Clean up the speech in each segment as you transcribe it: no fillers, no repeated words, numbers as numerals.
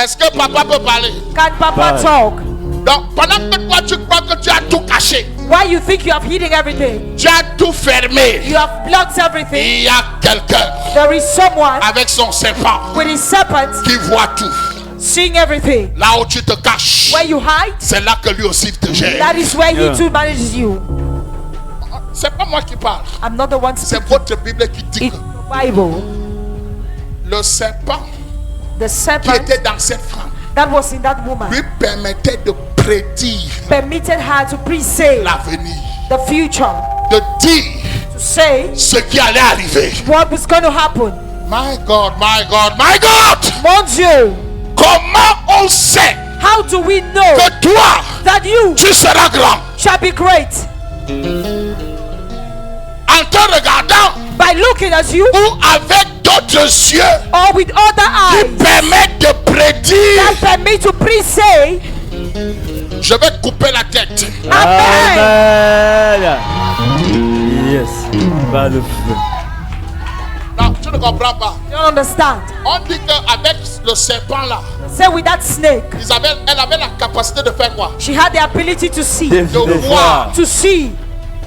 Est-ce que papa peut parler? Can Papa talk? Donc, pendant que toi tu crois que tu as tout caché, Why you think you have hidden everything? tu as tout fermé, You have blocked everything. il y a quelqu'un There is someone avec son serpent with his serpent qui voit tout. seeing everything. Là où tu te caches, Where you hide, c'est là que lui aussi te gère. that is where he too manages you. C'est pas moi qui parle, I'm not the one c'est speaking. votre Bible qui dit It's que the Bible. le serpent The qui serpent était dans cette femme that was in that woman lui permettait de prédire permitted her to pre-say l'avenir, the future, de dire to say ce qui allait arriver. what was going to happen. My God, my God, my God! Mon Dieu, Comment on sait how do we know que toi, that you tu seras grand? shall be great? En te regardant By looking at you ou avec d'autres yeux or with other qui eyes permettent de prédire. that permit to pre-say Je vais couper la tête. Amen. Amen. Yes. Par le feu. Non, tu ne comprends pas. You don't understand? On dit qu'avec le serpent là, Say with that snake, elle avait la capacité de faire quoi? she had the ability to see, De voir to see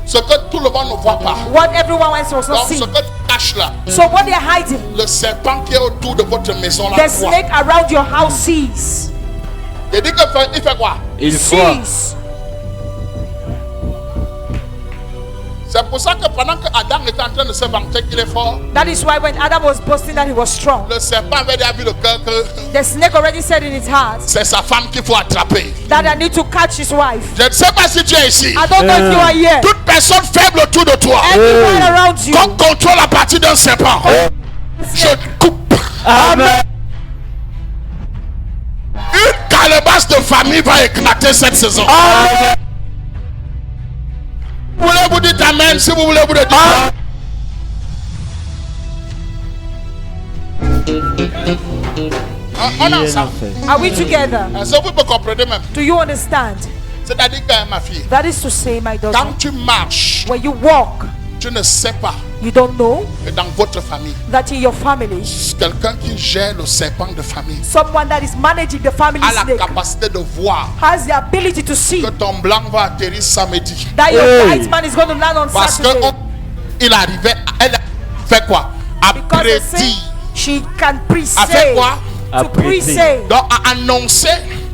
ce que tout le monde ne voit pas. what everyone else was not Donc ce seeing. que tu caches là, So what they're hiding, le serpent qui est autour de votre maison là, the voit. snake around your house sees. Il dit qu'il fait quoi? Il voit. Sees. C'est pour ça que pendant que Adam était en train de se vanter qu'il est fort, That is why when Adam was boasting that he was strong, le serpent avait déjà vu le cœur que the snake already said in its heart c'est sa femme qu'il faut attraper. that I need to catch his wife. Je ne sais pas si tu es ici. I don't know if you are here. Toute personne faible autour de toi, Everyone around you. qu'on contrôle la partie d'un serpent, je coupe. Amen. Une calebasse de famille va éclater cette saison. Vous voulez vous dire amen si vous voulez vous le dire. On est ensemble. Are we together? Est-ce que vous me comprenez même? Do you understand? C'est-à-dire que ma fille, That is to say, my daughter, quand tu marches, when you walk, tu ne sais pas you don't know que dans votre famille, that in your family, quelqu'un qui gère le serpent de famille someone that is managing the family a la snake capacité de voir has the ability to see que ton blanc va atterrir samedi. that your Hey. white man is going to land on Parce que Saturday. il arrivait, elle a fait quoi? A Because they say prédit. she can A fait pre-say, quoi? to pre-say, Donc a annoncé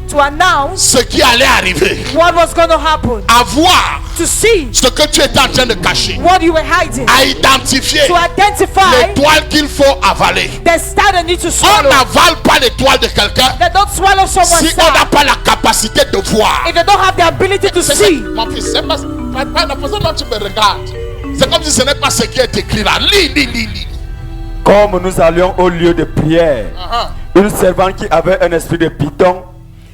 to announce ce qui allait arriver. what was going to happen, À voir to see ce que tu étais en train de cacher. what you were hiding, À identifier to identify l'étoile qu'il faut avaler. the star that need to On swallow. n'avale pas l'étoile de quelqu'un They don't swallow someone's si on n'a star pas la capacité de voir. if they don't have the ability to C'est- see. Mon fils, c'est pas la façon dont tu me regardes. C'est comme si ce n'est pas ce qui est écrit là. Lis. Comme nous allions au lieu de prière, une servante qui avait un esprit de python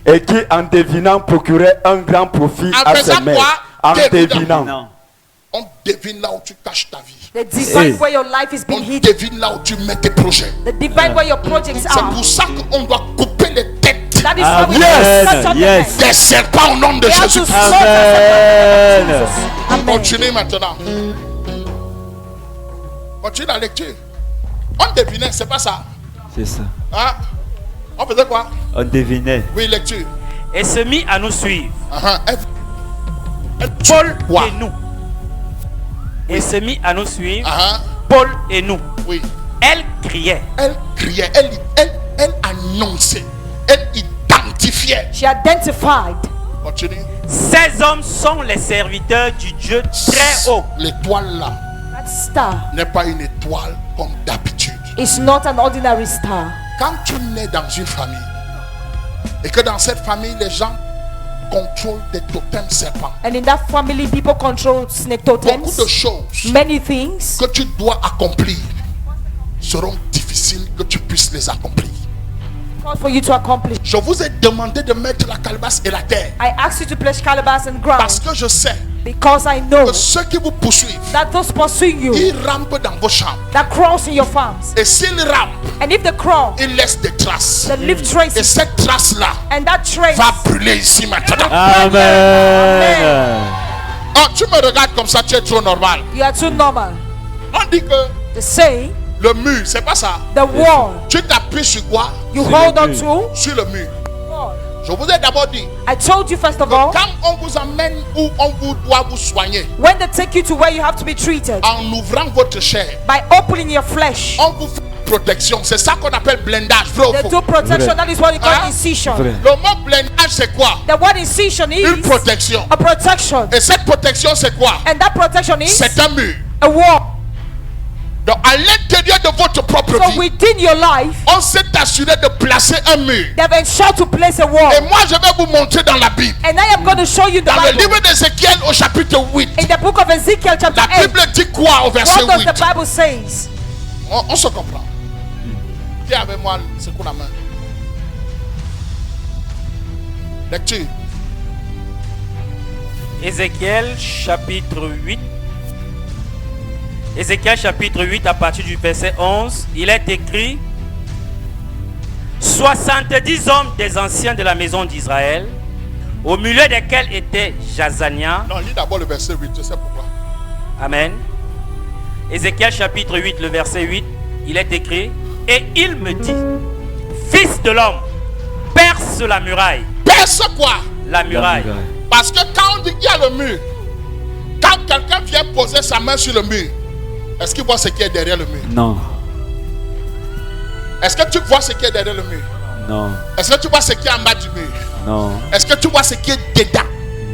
et qui en devinant procurait un grand profit En à faisant ses maîtres. quoi? En Devinant. devinant. On devine là où tu caches ta vie. The divine Hey. where your life is On being hidden. devine là où tu mets tes projets. The divine where your projects C'est are. pour ça qu'on doit couper les têtes That is how we Amen. cut off the Yes. head. des serpents au nom de We have Jésus. to slaughter Amen. the Jesus. Amen. Continue maintenant. Continue la lecture. On devinait, c'est pas ça. C'est ça. Hein? On faisait quoi? On devinait. Oui, lecture. Et se mit à nous suivre, Paul Quoi? et nous. Et se mit à nous suivre, Ah, Paul et nous. oui. Elle criait. Elle criait, elle annonçait, elle identifiait. She identified. Continue. Ces hommes sont les serviteurs du Dieu très haut. L'étoile là That star n'est pas une étoile comme d'habitude. is not an ordinary star. Quand tu nais dans une famille et que dans cette famille les gens contrôlent des totems serpents, And in that family, people control snake beaucoup totems. de choses Many things que tu dois accomplir seront difficiles que tu puisses les accomplir. called for you to accomplish. Je vous ai demandé de mettre la calebasse et la terre I asked you to place calabash and parce ground que je sais because I know que ceux qui vous poursuivent, that those pursuing you, ils rampent dans vos chambres. that crawls in your farms, Et s'ils rampent, and if they crawl, ils laissent des traces. they leave Et traces, cette trace-là and that trace. va brûler ici maintenant. Amen. Oh, tu me regardes comme ça, tu es trop normal. You are too normal. On dit que They say le mur, c'est pas ça. the wall. Tu t'appuies sur quoi? You Sur hold le on mur. to. Sur le mur. Je vous ai d'abord dit I told you first of que all, quand on vous emmène où on vous doit vous soigner, when they take you to where you have to be treated, en ouvrant votre chair, by opening your flesh, on vous fait protection. C'est ça qu'on appelle blindage. Vrai ou they faux? do protection. That is what you call Hein? incision. Vrai. Le mot blindage, c'est quoi? The word incision Une is protection. a protection. Et cette protection, c'est quoi? And that protection is C'est un mur. a wall. Donc, à l'intérieur de votre propre So vie, within your life, on s'est assuré de placer un mur. they've ensured to place a wall. Et moi, je vais vous montrer dans la Bible. And I am going to show you the Dans le Bible. livre d'Ézéchiel, au chapitre 8, In the book of Ezekiel chapter la 8, Bible dit quoi au verset what does 8? the Bible says? On se comprend. Viens avec moi, secoue la main. Lecture. Ézéchiel chapitre 8. Ézéchiel chapitre 8 à partir du verset 11, il est écrit: 70 hommes des anciens de la maison d'Israël, au milieu desquels était Jazania. Non, lis d'abord le verset 8, je sais pourquoi. Amen. Ézéchiel chapitre 8, le verset 8, il est écrit: et il me dit, fils de l'homme, perce la muraille. Perce quoi? La muraille. Parce que quand on dit qu'il y a le mur, quand quelqu'un vient poser sa main sur le mur, est-ce qu'il voit ce qui est derrière le mur? Non. Est-ce que tu vois ce qui est derrière le mur? Non. Est-ce que tu vois ce qui est en bas du mur? Non. Est-ce que tu vois ce qui est dedans?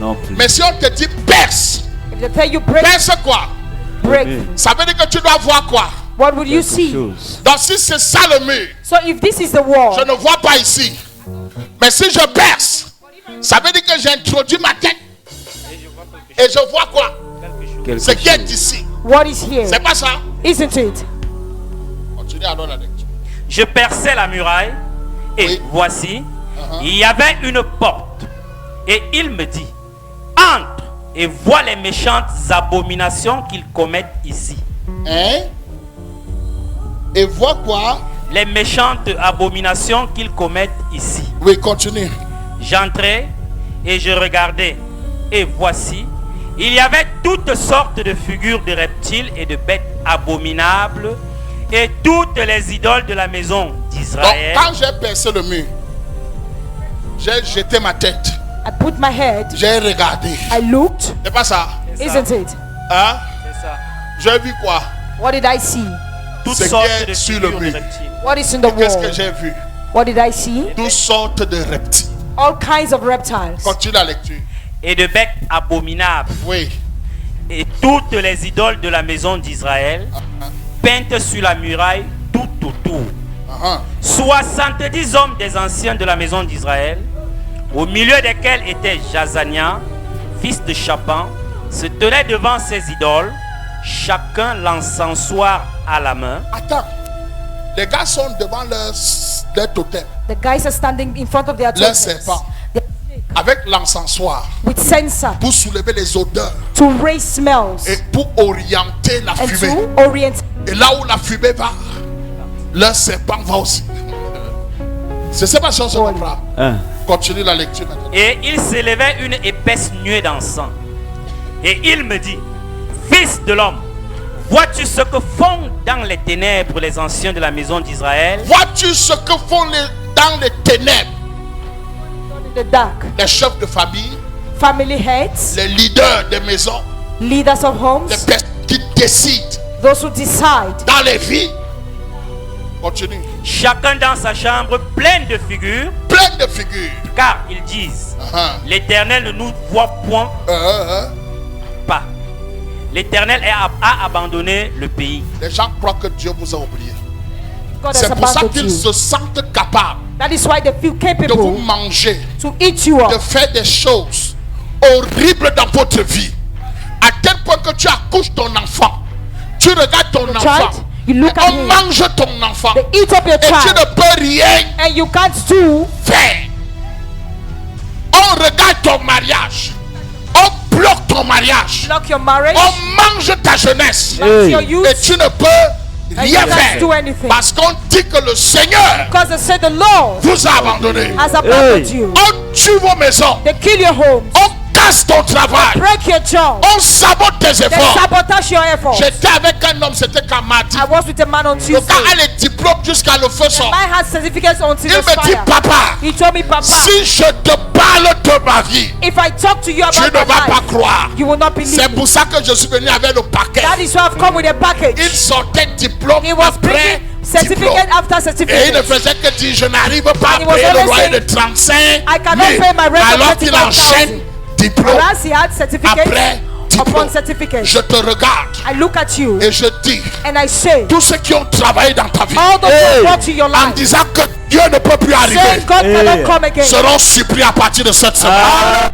Non plus. Mais si on te dit perce, If they tell you break, perce quoi? break, Ça veut dire que tu dois voir quoi? what would you Quelque see? chose. Donc si c'est ça le mur, So if this is the wall, je ne vois pas ici. Mais si je perce, ça veut dire que j'introduis ma tête. Et je vois quoi? Quelque Ce qui est chose. ici. what is here? C'est pas ça? Isn't it? Continue alors la lecture. Je perçais la muraille, et Oui. voici, il y avait une porte. Et il me dit, entre et vois les méchantes abominations qu'ils commettent ici. Hein? Et vois quoi? Les méchantes abominations qu'ils commettent ici. Oui, continue. J'entrai et je regardais, et voici, il y avait toutes sortes de figures de reptiles et de bêtes abominables, et toutes les idoles de la maison Donc d'Israël. quand j'ai percé le mur, j'ai jeté ma tête. I put my head, J'ai regardé. I looked, C'est pas ça? C'est ça, isn't it? Hein? c'est ça. J'ai vu quoi? What did I see? Toutes Ce qui sortes est de sur le figures de mur. reptiles. What is in the Qu'est-ce que wall? j'ai vu? What did I see? Toutes sortes de reptiles. All kinds of reptiles. Continue la lecture. Et de bêtes abominables. Oui. Et toutes les idoles de la maison d'Israël, peintes sur la muraille tout autour. 70 hommes des anciens de la maison d'Israël, au milieu desquels était Jazania, fils de Shaphan, se tenaient devant ces idoles, chacun l'encensoir à la main. Attends. Les gars sont devant leur totem The guys are standing in front of their Leur totems serpent. They- avec l'encensoir with censer pour soulever les odeurs to raise smells et pour orienter la and fumée. to orient. Et là où la fumée va, leur serpent va aussi. C'est ça ma chose, on se comprend. Hein. Continue la lecture maintenant. Et il s'élevait une épaisse nuée d'encens. Et il me dit, fils de l'homme, vois-tu ce que font dans les ténèbres les anciens de la maison d'Israël? Vois-tu ce que font dans les ténèbres In the dark, les chefs de famille, family heads, les leaders des maisons, leaders of les homes, personnes qui décident those who decide. dans les vies? Continue. Chacun dans sa chambre pleine de figures, Plein de figures. car ils disent, l'Éternel ne nous voit point pas. L'Éternel a abandonné le pays. Les gens croient que Dieu vous a oublié. God has C'est pour ça abandoned qu'ils you. se sentent capables That is why they feel de vous capable manger, to eat you de up, faire des choses horribles dans votre vie. À tel point que tu accouches ton enfant. Tu regardes ton enfant. child, you look et at on him. mange ton enfant. They eat up your Et tu child, ne peux rien and you can't do. faire. On regarde ton mariage. On bloque ton mariage. Block your marriage, On mange ta jeunesse. block your Et youth, tu ne peux and you rien can't do faire. anything. Parce qu'on dit que le Seigneur Because they said the Lord vous a abandonné. has abandoned Hey. you. On tue vos maisons. They kill your homes, On casse ton travail. break your job, On sabote tes they efforts. sabotage your efforts. J'étais avec un homme, c'était quand mardi. I was with a man on Le Tuesday. gars a les diplômes jusqu'à le feu The sort. man had certificates until Il the me dit, fire. papa, He told me, Papa, si je te parle de ma vie, if I talk to you tu about ne my vas pas life, croire. you will not believe C'est me. pour ça que je suis venu avec le paquet. That is why I've come with a Il package. sortait diplôme He was après bringing diplôme. certificate after Et il ne certificate. faisait que dire, je n'arrive pas à And he was payer le always loyer de saying, 35 I cannot 000. pay my rent of Alors qu'il 35,000. enchaîne diplôme Whereas he had certificate après diplôme. upon certificate. Je te regarde I look at you et je dis, and I say, tous ceux qui ont travaillé dans ta vie all those who brought to your en life, disant que Dieu ne peut plus arriver saying God cannot come again. seront surpris à partir de cette semaine.